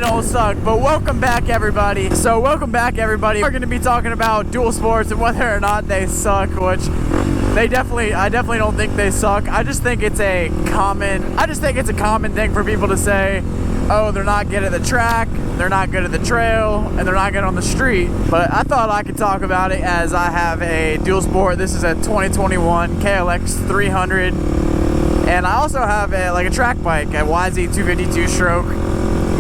they don't suck. But welcome back, everybody. So welcome back, everybody. We're going to be talking about dual sports and whether or not they suck, which I definitely don't think they suck. I just think it's a common thing for people to say, oh, they're not good at the track, they're not good at the trail, and they're not good on the street. But I thought I could talk about it as I have a dual sport. This is a 2021 KLX 300, and I also have a track bike, a YZ 252 stroke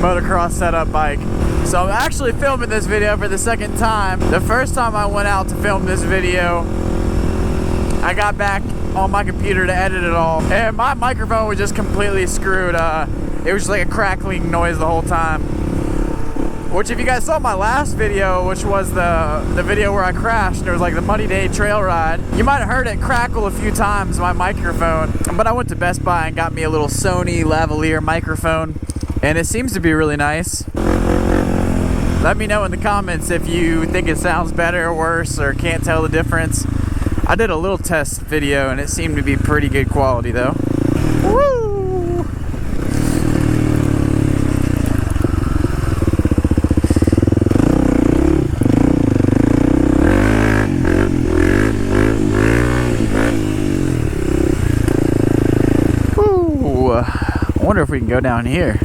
motocross setup bike. So I'm actually filming this video for the second time. The first time I went out to film this video, I got back on my computer to edit it all, and my microphone was just completely screwed. It was just like a crackling noise the whole time. Which, if you guys saw my last video, which was the video where I crashed, it was like the Muddy Day trail ride, you might have heard it crackle a few times, my microphone. But I went to Best Buy and got me a little Sony lavalier microphone, and it seems to be really nice. Let me know in the comments if you think it sounds better or worse or can't tell the difference. I did a little test video and it seemed to be pretty good quality though. Woo! Ooh, I wonder if we can go down here.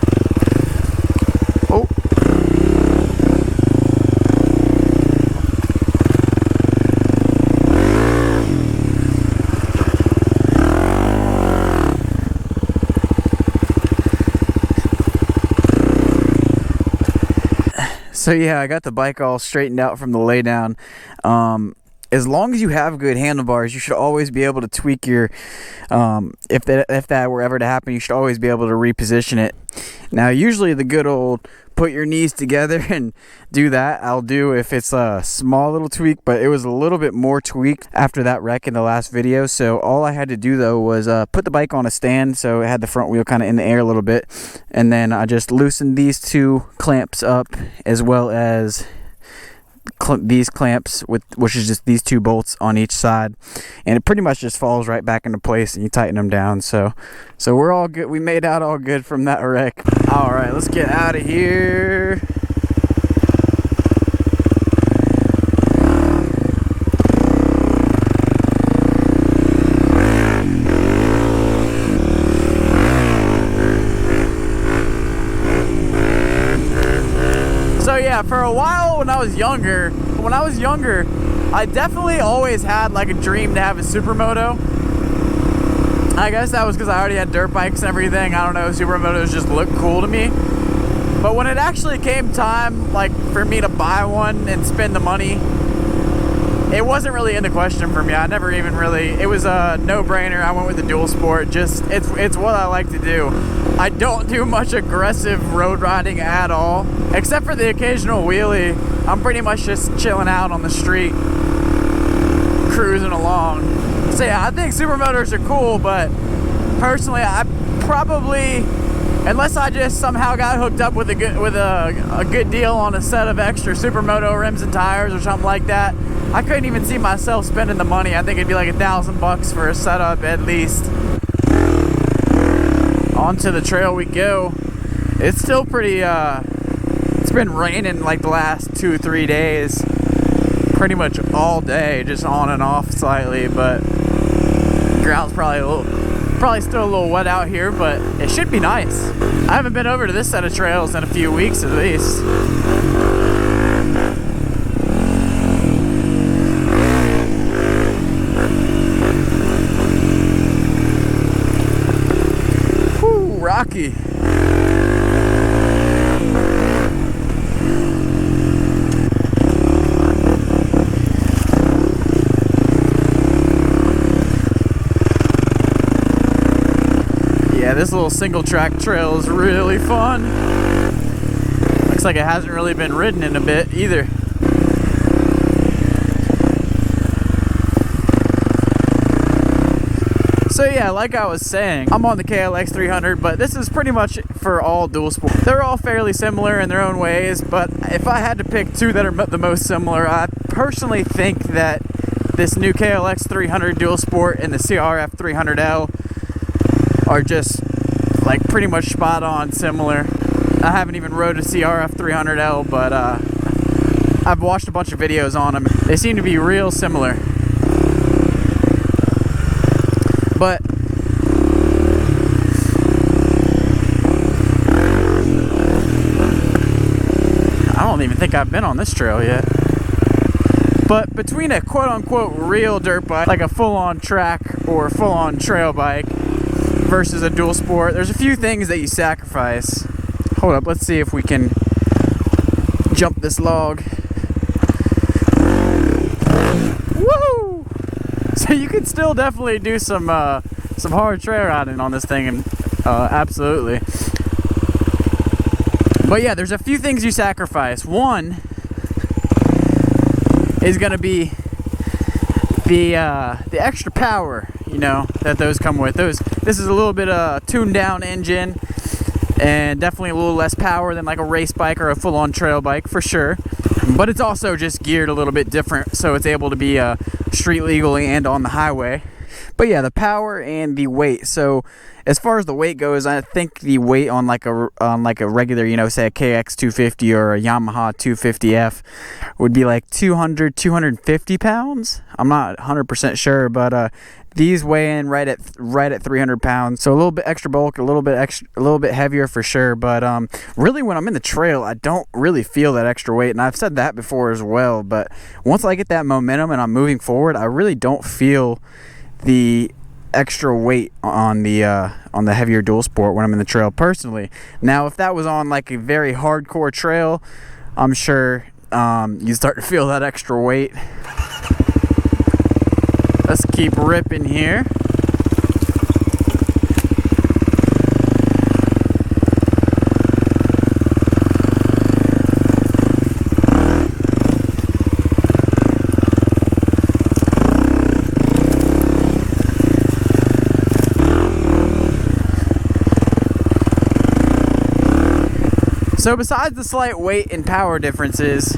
Oh. So yeah, I got the bike all straightened out from the laydown. As long as you have good handlebars, you should always be able to tweak your, if that were ever to happen, you should always be able to reposition it. Now, usually the good old put your knees together and do that, I'll do if it's a small little tweak, but it was a little bit more tweaked after that wreck in the last video. So all I had to do though was put the bike on a stand so it had the front wheel kind of in the air a little bit, and then I just loosened these two clamps up, as well as these clamps, which is just these two bolts on each side, and it pretty much just falls right back into place and you tighten them down. So we're all good. We made out all good from that wreck. All right, let's get out of here. So yeah, for a while when I was younger, I definitely always had like a dream to have a supermoto. I guess that was because I already had dirt bikes and everything. I don't know, supermotos just look cool to me. But when it actually came time like for me to buy one and spend the money, it wasn't really in the question for me. I never even really, it was a no-brainer. I went with the dual sport. Just it's what I like to do. I don't do much aggressive road riding at all, except for the occasional wheelie. I'm pretty much just chilling out on the street, cruising along. So yeah, I think supermotors are cool, but personally, I probably, unless I just somehow got hooked up with a good deal on a set of extra supermoto rims and tires or something like that, I couldn't even see myself spending the money. I think it'd be like $1,000 for a setup at least. Onto the trail we go. It's still pretty it's been raining like the last 2 or 3 days, pretty much all day, just on and off slightly, but the ground's probably still a little wet out here, but it should be nice. I haven't been over to this set of trails in a few weeks at least. Rocky. Yeah, this little single track trail is really fun. Looks like it hasn't really been ridden in a bit either. So yeah, like I was saying, I'm on the KLX 300, but this is pretty much for all dual sport. They're all fairly similar in their own ways, but if I had to pick two that are the most similar, I personally think that this new KLX 300 dual sport and the CRF 300L are just like pretty much spot on similar. I haven't even rode a CRF 300L, but I've watched a bunch of videos on them. They seem to be real similar. But I don't even think I've been on this trail yet. But between a quote-unquote real dirt bike, like a full-on track or full-on trail bike, versus a dual sport, there's a few things that you sacrifice. Hold up, let's see if we can jump this log. Woo! So you can still definitely do some hard trail riding on this thing, and absolutely. But yeah, there's a few things you sacrifice. One is gonna be the extra power, you know, that those come with. This is a little bit tuned down engine, and definitely a little less power than like a race bike or a full-on trail bike for sure. But it's also just geared a little bit different, so it's able to be street legally and on the highway. But yeah, the power and the weight. So as far as the weight goes, I think the weight on like a regular, you know, say a KX 250 or a Yamaha 250F would be like 250 pounds. I'm not 100% sure, but these weigh in right at 300 pounds. So a little bit extra bulk, a little bit heavier for sure. But really, when I'm in the trail, I don't really feel that extra weight, and I've said that before as well. But once I get that momentum and I'm moving forward, I really don't feel the extra weight on the heavier dual sport when I'm in the trail personally. Now, if that was on like a very hardcore trail, I'm sure you start to feel that extra weight. Let's keep ripping here. So besides the slight weight and power differences,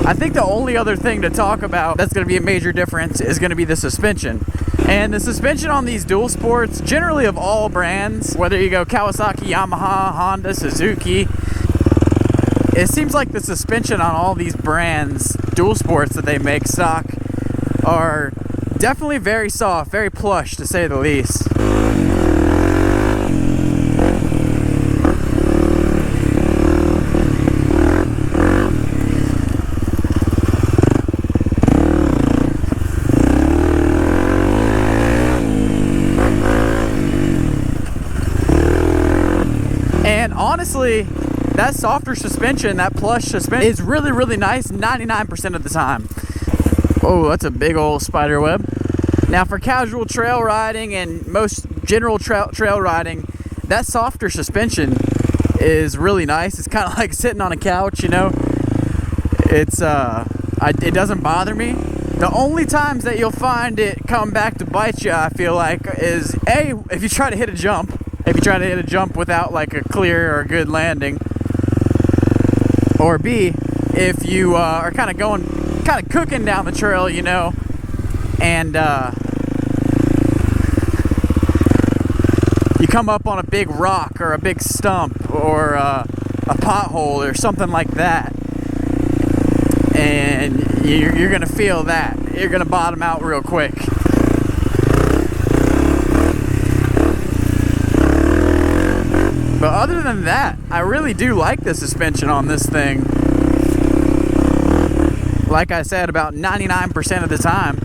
I think the only other thing to talk about that's going to be a major difference is going to be the suspension. And the suspension on these dual sports, generally of all brands, whether you go Kawasaki, Yamaha, Honda, Suzuki, it seems like the suspension on all these brands, dual sports that they make stock, are definitely very soft, very plush to say the least. Honestly, that softer suspension, that plush suspension, is really, really nice 99% of the time. Oh, that's a big old spider web. Now, for casual trail riding and most general trail riding, that softer suspension is really nice. It's kind of like sitting on a couch, you know. It's it doesn't bother me. The only times that you'll find it come back to bite you, I feel like, is A, if you try to hit a jump. If you try to hit a jump without like a clear or good landing, or B, if you are kind of cooking down the trail, you know, and you come up on a big rock or a big stump or a pothole or something like that, and you're gonna feel that. You're gonna bottom out real quick. But other than that, I really do like the suspension on this thing. Like I said, about 99% of the time.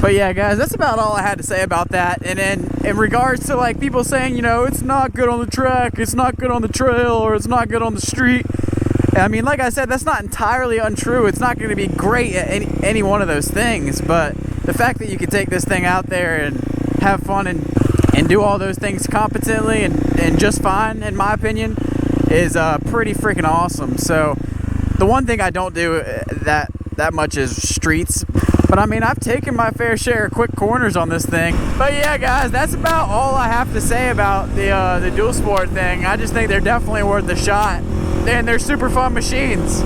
But yeah, guys, that's about all I had to say about that. And then in regards to like people saying, you know, it's not good on the track, it's not good on the trail, or it's not good on the street. I mean, like I said, that's not entirely untrue. It's not going to be great at any one of those things. But the fact that you can take this thing out there and have fun and do all those things competently and just fine, in my opinion, is pretty freaking awesome. So the one thing I don't do that much is streets, but I mean, I've taken my fair share of quick corners on this thing. But yeah, guys, that's about all I have to say about the dual sport thing. I just think they're definitely worth a shot, and they're super fun machines.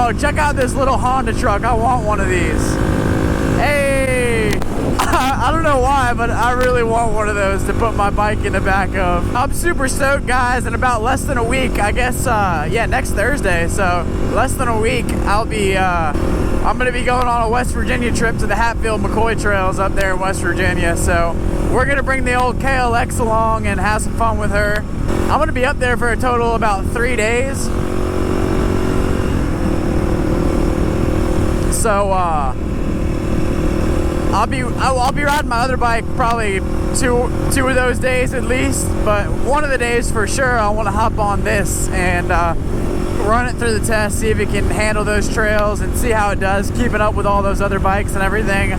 Oh, check out this little Honda truck. I want one of these. Hey! I don't know why, but I really want one of those to put my bike in the back of. I'm super stoked, guys. In about less than a week, I guess, yeah, next Thursday. So less than a week, I'm gonna be going on a West Virginia trip to the Hatfield McCoy Trails up there in West Virginia. So we're gonna bring the old KLX along and have some fun with her. I'm gonna be up there for a total of about 3 days. So I'll be riding my other bike probably two of those days at least, but one of the days for sure I want to hop on this and run it through the test, see if it can handle those trails and see how it does, keeping up with all those other bikes and everything.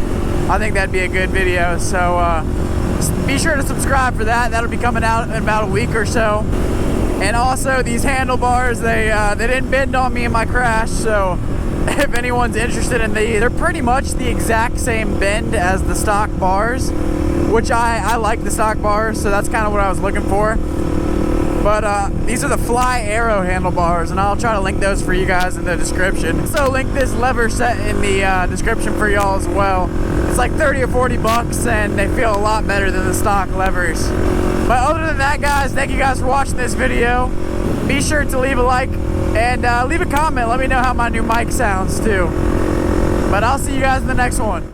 I think that'd be a good video. So be sure to subscribe for that. That'll be coming out in about a week or so. And also these handlebars, they didn't bend on me in my crash, so if anyone's interested in these, they're pretty much the exact same bend as the stock bars, which I like the stock bars, so that's kind of what I was looking for. But these are the Fly Arrow handlebars, and I'll try to link those for you guys in the description. So link this lever set in the description for y'all as well. It's like 30 or 40 bucks, and they feel a lot better than the stock levers. But other than that, guys, thank you guys for watching this video. Be sure to leave a like and leave a comment. Let me know how my new mic sounds too. But I'll see you guys in the next one.